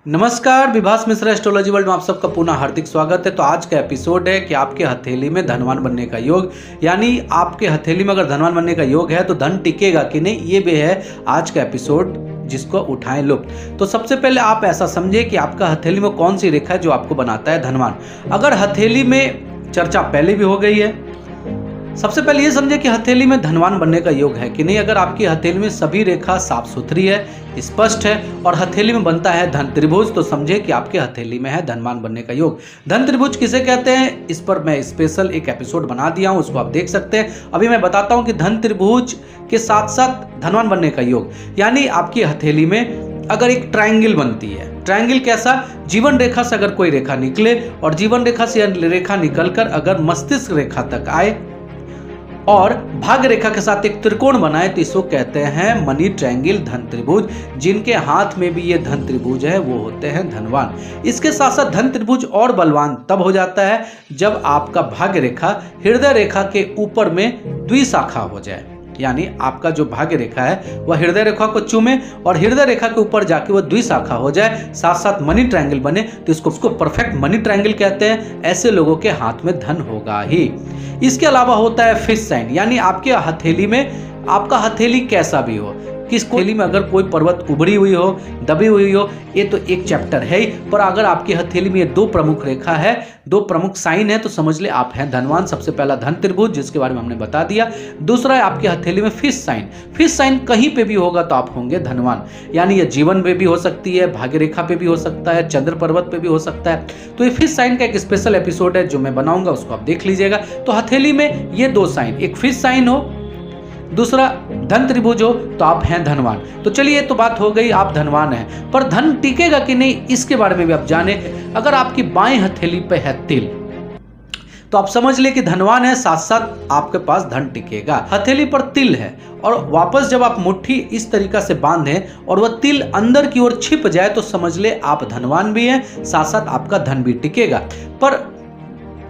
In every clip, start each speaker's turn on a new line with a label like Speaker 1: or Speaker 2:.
Speaker 1: नमस्कार, Vibhas Mishra astrology world में आप सबका पुनः हार्दिक स्वागत है। तो आज का एपिसोड है कि आपके हथेली में धनवान बनने का योग, यानी आपके हथेली में अगर धनवान बनने का योग है तो धन टिकेगा कि नहीं, ये भी है आज का एपिसोड जिसको उठाएं लुत्फ। तो सबसे पहले आप ऐसा समझे कि आपका हथेली में कौन सी रेखा है जो आपको बनाता है धनवान। अगर हथेली में चर्चा पहले भी हो गई है, सबसे पहले ये समझे कि हथेली में धनवान बनने का योग है कि नहीं। अगर आपकी हथेली में सभी रेखा साफ सुथरी है, स्पष्ट है और हथेली में बनता है धन त्रिभुज, तो समझे कि आपके हथेली में है धनवान बनने का योग। धन त्रिभुज किसे कहते हैं, इस पर मैं स्पेशल एक एपिसोड बना दिया हूं, उसको आप देख सकते हैं। अभी मैं बताता हूं कि धन त्रिभुज के साथ साथ धनवान बनने का योग, यानी आपकी हथेली में अगर एक ट्रायंगल बनती है, ट्रायंगल कैसा, जीवन रेखा से अगर कोई रेखा निकले और जीवन रेखा से रेखा निकलकर अगर मस्तिष्क रेखा तक आए और भाग्य रेखा के साथ एक त्रिकोण बनाए तो इसको कहते हैं मनी ट्रायंगल धन त्रिभुज। जिनके हाथ में भी ये धन त्रिभुज है वो होते हैं धनवान। इसके साथ साथ धन त्रिभुज और बलवान तब हो जाता है जब आपका भाग्य रेखा हृदय रेखा के ऊपर में द्विशाखा हो जाए, यानी आपका जो भाग्य रेखा है वह हृदय रेखा को चूमे और हृदय रेखा के ऊपर जाके वह द्विशाखा हो जाए, साथ साथ मनी ट्रायंगल बने, तो इसको परफेक्ट मनी ट्रायंगल कहते हैं। ऐसे लोगों के हाथ में धन होगा ही। इसके अलावा होता है फिश साइन, यानी आपके हथेली में, आपका हथेली कैसा भी हो, किस हथेली में अगर कोई पर्वत उभरी हुई हो, दबी हुई हो, ये तो एक चैप्टर है ही, पर अगर आपकी हथेली में ये दो प्रमुख रेखा है, दो प्रमुख साइन है, तो समझ ले आप हैं धनवान। सबसे पहला धन त्रिभुज जिसके बारे में हमने बता दिया। दूसरा है आपकी हथेली में फिश साइन। फिश साइन कहीं पे भी होगा तो आप होंगे धनवान, यानी ये जीवन पे भी हो सकती है, भाग्य रेखा पे भी हो सकता है, चंद्र पर्वत पे भी हो सकता है। तो ये फिश साइन का एक स्पेशल एपिसोड है जो मैं बनाऊंगा, उसको आप देख लीजिएगा। तो हथेली में ये दो साइन, एक फिश साइन हो, दूसरा धन त्रिभुज हो, तो आप हैं धनवान। तो चलिए, तो बात हो गई आप धनवान हैं, पर धन टिकेगा कि नहीं इसके बारे में भी आप जाने। अगर आपकी बाएं हथेली पे है तिल तो आप समझ ले कि धनवान है, साथ साथ आपके पास धन टिकेगा। हथेली पर तिल है और वापस जब आप मुट्ठी इस तरीका से बांधें और वह तिल अंदर की ओर छिप जाए तो समझ ले आप धनवान भी हैं, साथ साथ आपका धन भी टिकेगा। पर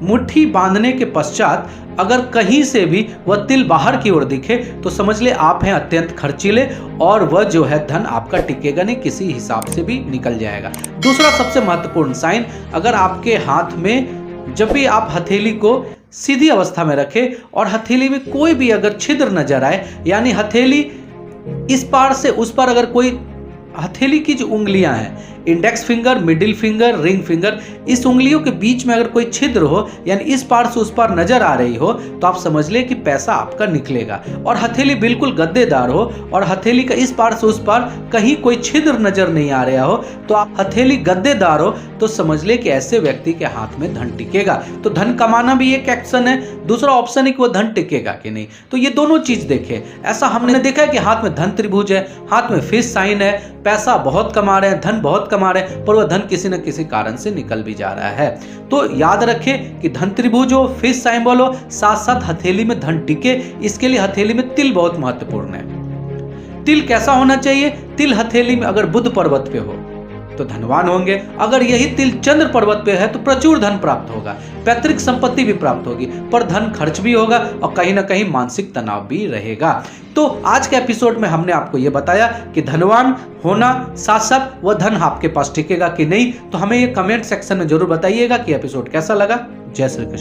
Speaker 1: मुट्ठी बांधने के पश्चात अगर कहीं से भी वह तिल बाहर की ओर दिखे तो समझ ले आप हैं अत्यंत खर्चीले और वह जो है धन आपका टिकेगा नहीं, किसी हिसाब से भी निकल जाएगा। दूसरा सबसे महत्वपूर्ण साइन, अगर आपके हाथ में जब भी आप हथेली को सीधी अवस्था में रखें और हथेली में कोई भी अगर छिद्र नजर आए, यानी हथेली इस पार से उस पार, अगर कोई हथेली की जो उंगलियां हैं, index finger, middle finger, ring finger, इस उंगलियों के बीच में अगर कोई छिद्र हो, यानी इस पार से उस पार नजर आ रही हो, तो आप समझ ले कि पैसा आपका निकलेगा। और हथेली बिल्कुल गद्देदार हो और हथेली का इस पार से उस पार कहीं कोई छिद्र नजर नहीं आ रहा हो, तो आप हथेली गद्देदार हो, तो समझ ले कि ऐसे व्यक्ति के हाथ में धन टिकेगा। तो धन कमाना भी एक एक्शन है, दूसरा ऑप्शन है कि वो धन टिकेगा कि नहीं। तो ये दोनों चीज देखे। ऐसा हमने देखा है कि हाथ में धन त्रिभुज है, हाथ में फिश साइन है, पैसा बहुत कमा रहे हैं, धन बहुत कमा रहे हैं, पर वह धन किसी न किसी कारण से निकल भी जा रहा है। तो याद रखें कि धन त्रिभुज हो, फिश साइन हो, साथ साथ हथेली में धन टिके, इसके लिए हथेली में तिल बहुत महत्वपूर्ण है। तिल कैसा होना चाहिए, तिल हथेली में अगर बुध पर्वत पे हो तो धनवान होंगे, अगर यही तिल चंद्र पर्वत पे है तो प्रचुर धन प्राप्त होगा, पैतृक संपत्ति भी प्राप्त होगी, पर धन खर्च भी होगा और कहीं ना कहीं मानसिक तनाव भी रहेगा। तो आज के एपिसोड में हमने आपको यह बताया कि धनवान होना, साथ साथ वह धन आपके पास टिकेगा कि नहीं। तो हमें ये कमेंट सेक्शन में जरूर बताइएगा कि एपिसोड कैसा लगा। जय श्री कृष्ण।